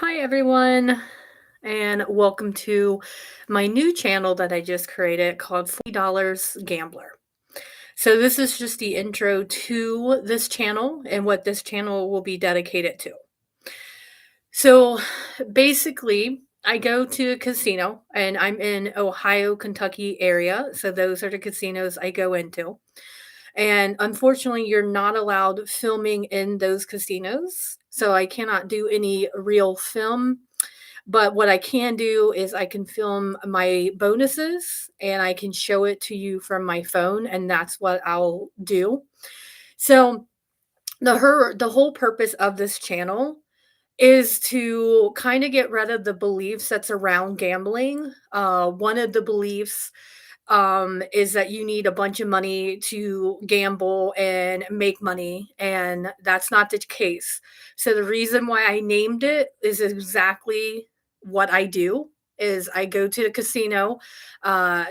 Hi, everyone, and welcome to my new channel that I just created called $40 Gambler. So, this is just the intro to this channel and what this channel will be dedicated to. So, basically, I go to a casino and I'm in Ohio, Kentucky area. So, those are the casinos I go into. And unfortunately, you're not allowed filming in those casinos. So, I cannot do any real film, but what I can do is I can film my bonuses and I can show it to you from my phone, and that's what I'll do. So the whole purpose of this channel is to kind of get rid of the beliefs that's around gambling. One of the beliefs is that you need a bunch of money to gamble and make money, and that's not the case. So the reason why I named it is exactly what I do. Is I go to the casino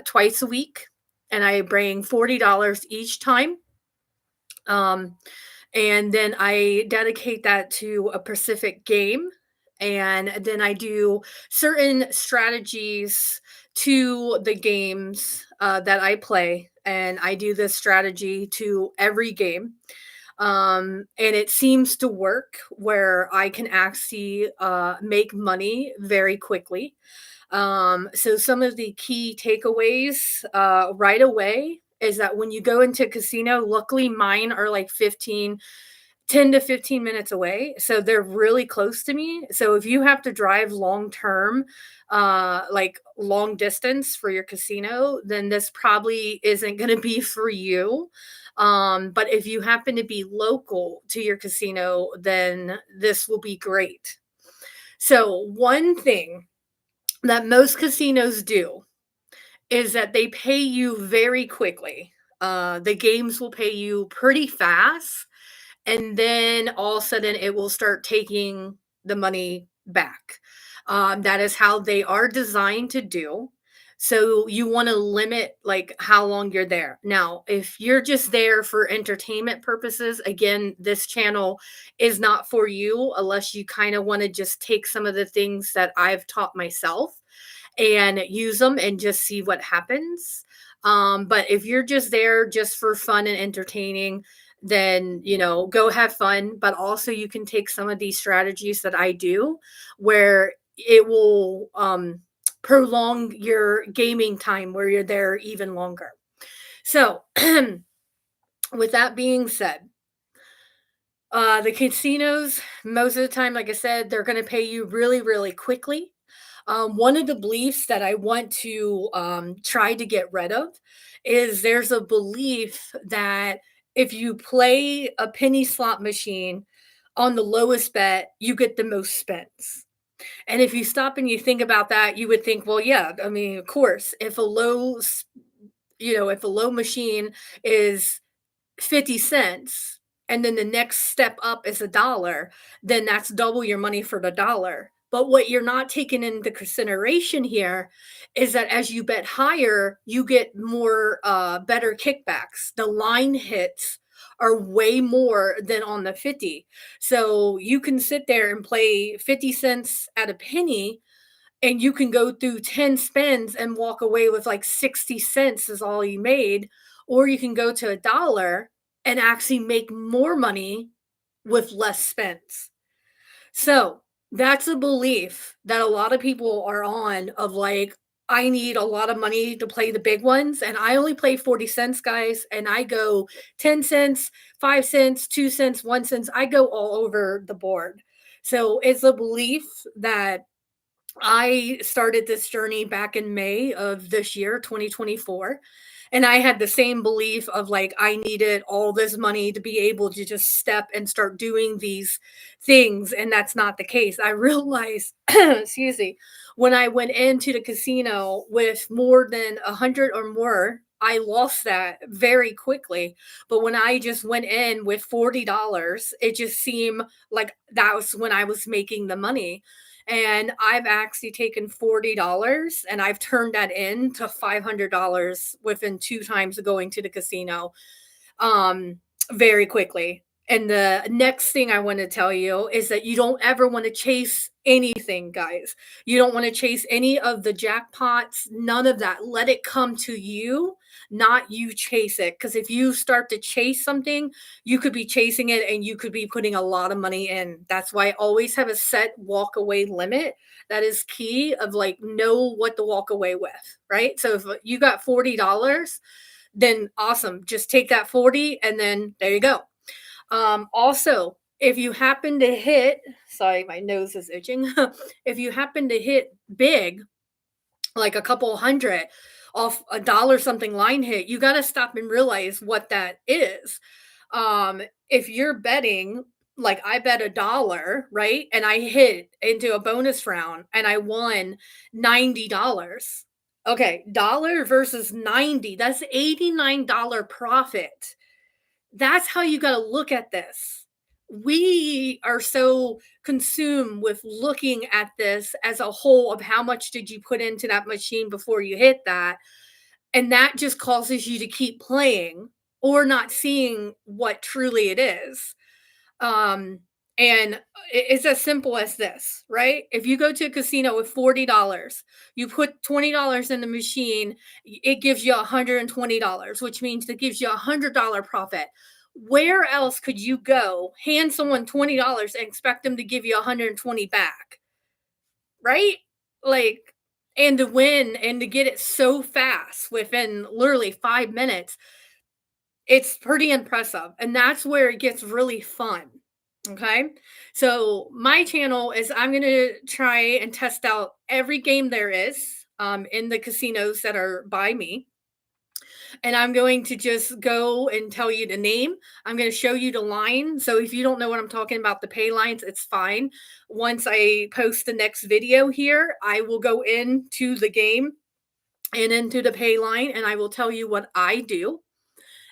twice a week, and I bring $40 each time. Um, and then I dedicate that to a specific game. And then I do certain strategies to the games that I play. And I do this strategy to every game. And it seems to work where I can actually make money very quickly. So some of the key takeaways right away is that when you go into a casino, luckily mine are like 10 to 15 minutes away. So they're really close to me. So if you have to drive long term, like long distance for your casino, then this probably isn't going to be for you. But if you happen to be local to your casino, then this will be great. So, one thing that most casinos do is that they pay you very quickly. The games will pay you pretty fast, and then all of a sudden it will start taking the money back. That is how they are designed to do. So you want to limit like how long you're there. Now, if you're just there for entertainment purposes, again, this channel is not for you unless you kind of want to just take some of the things that I've taught myself and use them and just see what happens. But if you're just there just for fun and entertaining, then go have fun. But also, you can take some of these strategies that I do, where it will prolong your gaming time, where you're there even longer. So, with that being said, the casinos, most of the time, like I said, they're going to pay you really, really quickly. One of the beliefs that I want to try to get rid of is there's a belief that if you play a penny slot machine on the lowest bet, you get the most spins. And if you stop and you think about that, you would think, well, yeah, I mean, of course, if a low machine is 50 cents and then the next step up is a dollar, then that's double your money for the dollar. But what you're not taking into consideration here is that as you bet higher, you get more better kickbacks. The line hits are way more than on the 50. So you can sit there and play 50 cents at a penny, and you can go through 10 spins and walk away with like 60 cents is all you made, or you can go to a dollar and actually make more money with less spins. So that's a belief that a lot of people are on, of like, I need a lot of money to play the big ones, and I only play 40 cents, guys, and I go 10 cents, 5 cents, 2 cents, 1 cent. I go all over the board. So it's a belief that I started this journey back in May of this year, 2024. And I had the same belief of like, I needed all this money to be able to just step and start doing these things. And that's not the case. I realized, excuse me, when I went into the casino with more than 100 or more, I lost that very quickly. But when I just went in with $40, it just seemed like that was when I was making the money. And I've actually taken $40 and I've turned that into $500 within 2 times of going to the casino, um, very quickly. And the next thing I want to tell you is that you don't ever want to chase anything, guys. You don't want to chase any of the jackpots, none of that. Let it come to you, not you chase it. Because if you start to chase something, you could be chasing it and you could be putting a lot of money in. That's why I always have a set walk away limit. That is key of like know what to walk away with, right? So if you got $40, then awesome. Just take that 40 and then there you go. Also, if you happen to hit, sorry, my nose is itching. If you happen to hit big, like a couple hundred off a dollar something line hit, you got to stop and realize what that is. If you're betting, like I bet a dollar, right? And I hit into a bonus round and I won $90. Okay, dollar versus 90, that's $89 profit. That's how you got to look at this. We are so consumed with looking at this as a whole of how much did you put into that machine before you hit that. And that just causes you to keep playing or not seeing what truly it is. Um, and it's as simple as this, right? If you go to a casino with $40, you put $20 in the machine, it gives you $120, which means it gives you $100 profit. Where else could you go, hand someone $20 and expect them to give you 120 back, right? Like, and to win and to get it so fast within literally 5 minutes, it's pretty impressive. And that's where it gets really fun. Okay. So my channel is I'm going to try and test out every game there is in the casinos that are by me. And I'm going to just go and tell you the name. I'm going to show you the line. So if you don't know what I'm talking about, the pay lines, it's fine. Once I post the next video here, I will go into the game and into the pay line and I will tell you what I do.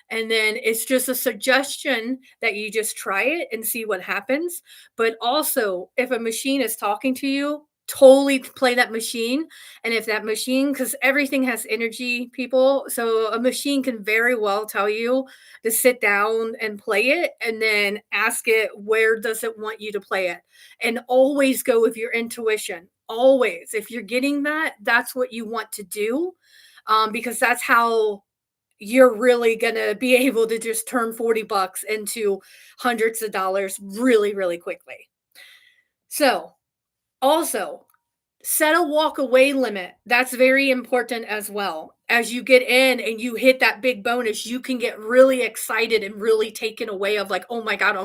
And then it's just a suggestion that you just try it and see what happens. But also, if a machine is talking to you, totally play that machine. And if that machine, because everything has energy, people, so a machine can very well tell you to sit down and play it and then ask it, where does it want you to play it? And always go with your intuition. Always. If you're getting that, that's what you want to do. Because that's how you're really going to be able to just turn 40 bucks into hundreds of dollars really, really quickly. So, also, set a walk away limit. That's very important as well. As you get in and you hit that big bonus, you can get really excited and really taken away of like, oh my God,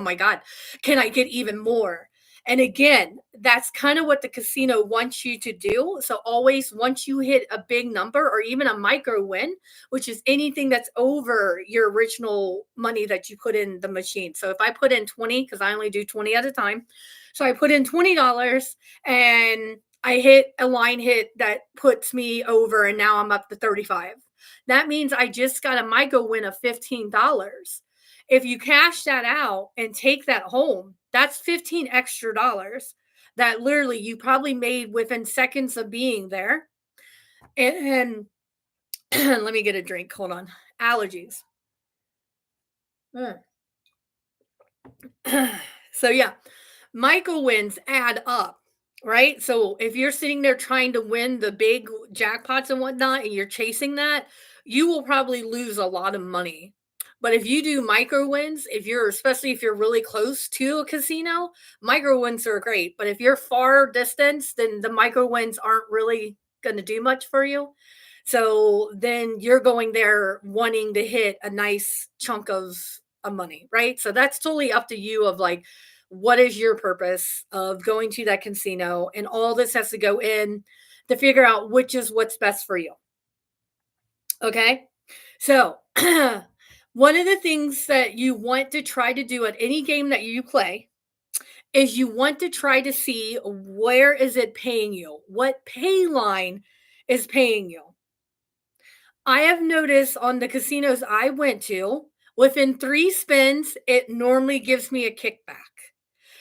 can I get even more? And again, that's kind of what the casino wants you to do. So always, once you hit a big number or even a micro win, which is anything that's over your original money that you put in the machine. So if I put in 20, because I only do 20 at a time. So I put in $20 and I hit a line hit that puts me over, and now I'm up to 35. That means I just got a micro win of $15. If you cash that out and take that home, that's 15 extra dollars that literally you probably made within seconds of being there. And let me get a drink. Hold on. Allergies. Mm. So yeah, micro wins add up, right? So if you're sitting there trying to win the big jackpots and whatnot, and you're chasing that, you will probably lose a lot of money. But if you do micro wins, if you're especially if you're really close to a casino, micro wins are great. But if you're far distance, then the micro wins aren't really going to do much for you. So then you're going there wanting to hit a nice chunk of money, right? So that's totally up to you of like, what is your purpose of going to that casino? And all this has to go in to figure out which is what's best for you. Okay. So one of the things that you want to try to do at any game that you play is you want to try to see where is it paying you? What pay line is paying you? I have noticed on the casinos I went to, within 3 spins, it normally gives me a kickback.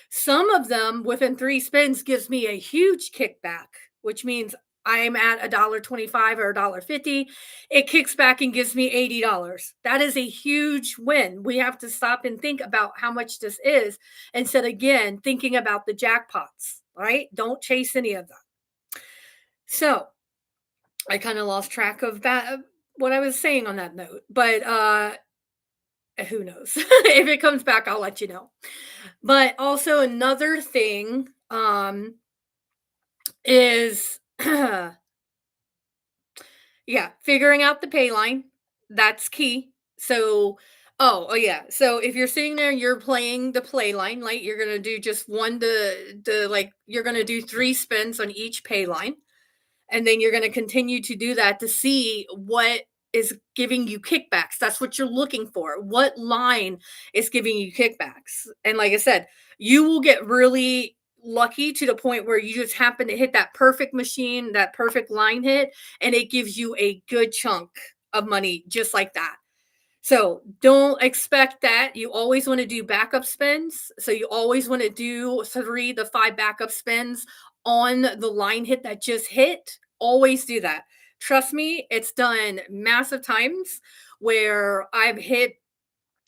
Some of them within 3 spins gives me a huge kickback, which means I'm at $1.25 or $1.50. It kicks back and gives me $80. That is a huge win. We have to stop and think about how much this is instead again thinking about the jackpots. right? Don't chase any of them. So I kind of lost track of that, what I was saying on that note, but who knows? If it comes back, I'll let you know. But also another thing is yeah, figuring out the pay line. That's key. So, oh yeah. So if you're sitting there and you're playing the play line, like you're gonna do just one to like you're gonna do 3 spins on each pay line. And then you're going to continue to do that to see what is giving you kickbacks. That's what you're looking for. What line is giving you kickbacks? And like I said, you will get really lucky to the point where you just happen to hit that perfect machine, that perfect line hit, and it gives you a good chunk of money just like that. So don't expect that. You always want to do backup spins. So you always want to do 3 to 5 backup spins on the line hit that just hit. Always do that. Trust me, it's done massive times where I've hit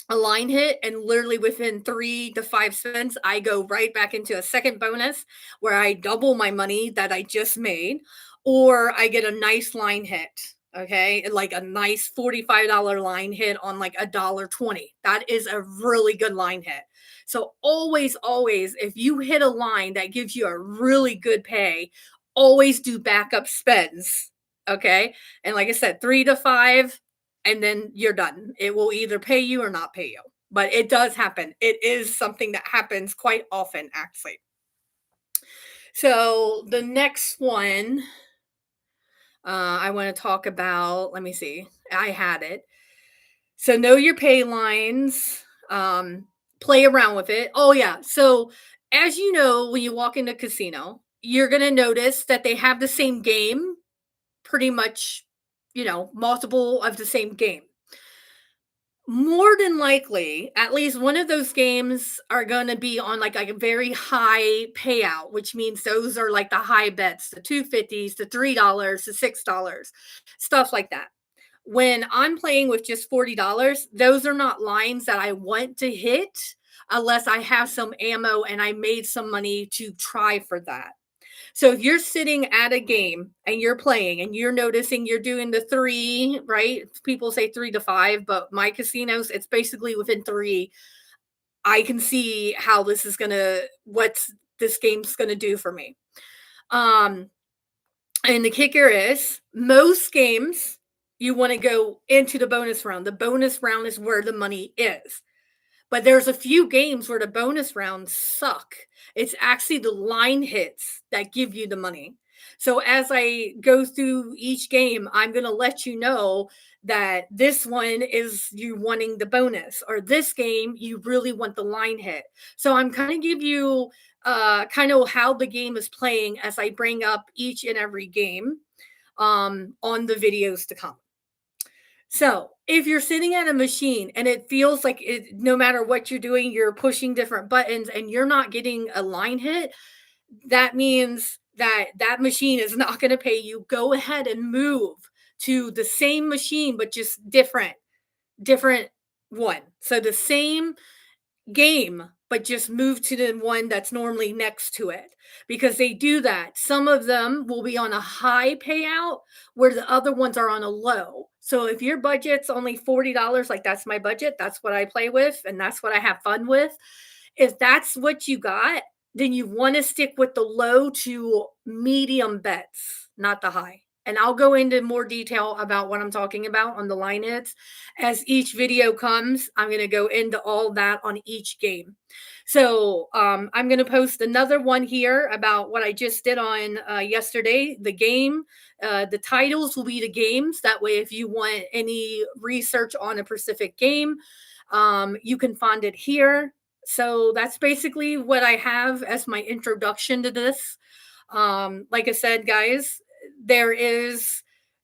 a line hit and literally within 3 to 5 spins I go right back into a second bonus where I double my money that I just made, or I get a nice line hit. Okay, like a nice $45 line hit on like $1.20. That is a really good line hit. So always if you hit a line that gives you a really good pay, always do backup spins. Okay, and like I said, 3 to 5, and then you're done. It will either pay you or not pay you. But it does happen. It is something that happens quite often, actually. So the next one I want to talk about, let me see. I had it. So know your pay lines, play around with it. Oh, yeah. So as you know, when you walk into a casino, you're going to notice that they have the same game, pretty much, multiple of the same game. More than likely, at least one of those games are gonna be on, like a very high payout, which means those are, like, the high bets, the 250s, the $3, the $6, stuff like that. When I'm playing with just $40, those are not lines that I want to hit unless I have some ammo and I made some money to try for that. So if you're sitting at a game and you're playing and you're noticing you're doing the 3, right? People say 3 to 5, but my casinos, it's basically within 3. I can see how this is what's this game's gonna do for me. Um, and the kicker is most games you want to go into the bonus round. The bonus round is where the money is. But there's a few games where the bonus rounds suck. It's actually the line hits that give you the money. So as I go through each game, I'm going to let you know that this one is you wanting the bonus, or this game you really want the line hit. So I'm kind of give you kind of how the game is playing as I bring up each and every game on the videos to come. So, if you're sitting at a machine and it feels like no matter what you're doing, you're pushing different buttons and you're not getting a line hit, that means that that machine is not going to pay you. Go ahead and move to the same machine, but just different one. So the same game, but just move to the one that's normally next to it, because they do that. Some of them will be on a high payout where the other ones are on a low. So if your budget's only $40, like that's my budget, that's what I play with, and that's what I have fun with. If that's what you got, then you want to stick with the low to medium bets, not the high. And I'll go into more detail about what I'm talking about on the line hits. As each video comes, I'm going to go into all that on each game. So I'm going to post another one here about what I just did on yesterday, the game. The titles will be the games. That way, if you want any research on a specific game, you can find it here. So that's basically what I have as my introduction to this. Like I said, guys,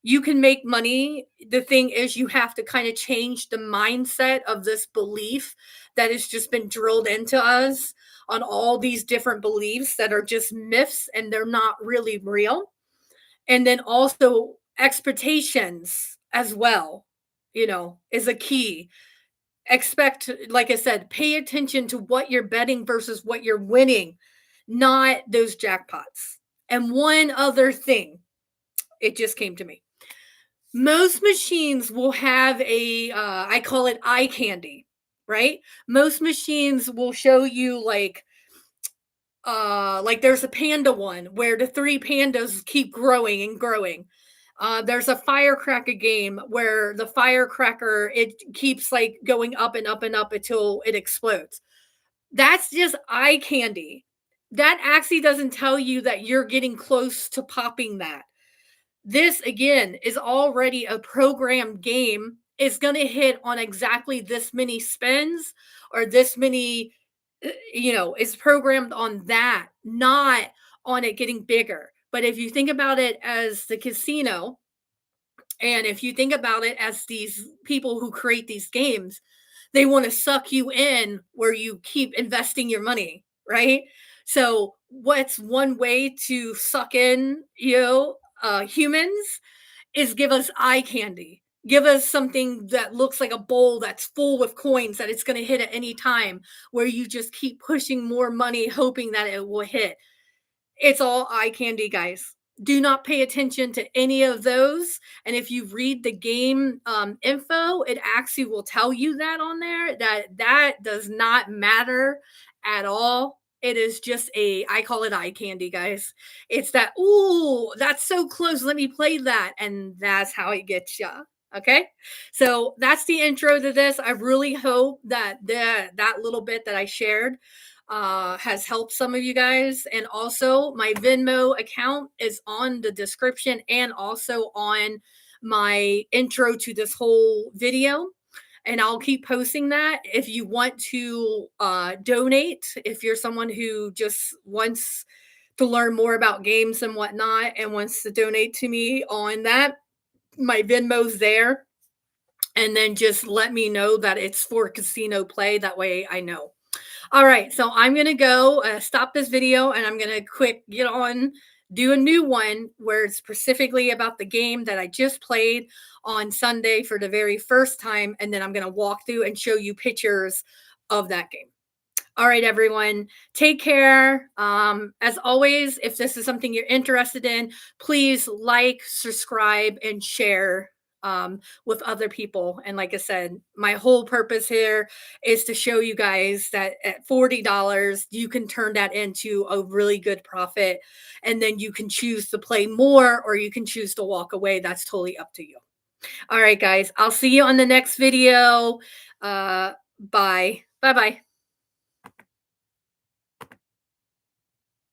you can make money. The thing is, you have to kind of change the mindset of this belief that has just been drilled into us on all these different beliefs that are just myths and they're not really real. And then also expectations as well, is a key. Like I said, pay attention to what you're betting versus what you're winning. not those jackpots. And one other thing, it just came to me. Most machines will have I call it eye candy, right? Most machines will show you like there's a panda one where the three pandas keep growing and growing. There's a firecracker game where the firecracker, it keeps like going up and up and up until it explodes. That's just eye candy. That actually doesn't tell you that you're getting close to popping that. This again is already a programmed game. It's going to hit on exactly this many spins or this many, it's programmed on that, not on it getting bigger. But if you think about it as the casino, and if you think about it as these people who create these games, they want to suck you in where you keep investing your money, right? So, what's one way to suck in, humans is give us eye candy. Give us something that looks like a bowl that's full with coins that it's going to hit at any time, where you just keep pushing more money, hoping that it will hit. It's all eye candy, guys. Do not pay attention to any of those. And if you read the game info, it actually will tell you that on there, that does not matter at all. It is just I call it eye candy, guys. It's that, ooh, that's so close. Let me play that. And that's how it gets you. Okay. So that's the intro to this. I really hope that that little bit that I shared has helped some of you guys. And also, my Venmo account is on the description and also on my intro to this whole video. And I'll keep posting that. If you want to donate, if you're someone who just wants to learn more about games and whatnot and wants to donate to me on that, my Venmo's there. And then just let me know that it's for casino play. That way I know. All right, so I'm going to go stop this video and I'm going to quick get on, do a new one where it's specifically about the game that I just played on Sunday for the very first time. And then I'm going to walk through and show you pictures of that game. All right, everyone, take care. As always, if this is something you're interested in, please like, subscribe, and share with other people. And like I said, my whole purpose here is to show you guys that at $40, you can turn that into a really good profit. And then you can choose to play more or you can choose to walk away. That's totally up to you. All right, guys, I'll see you on the next video. Bye. Bye-bye.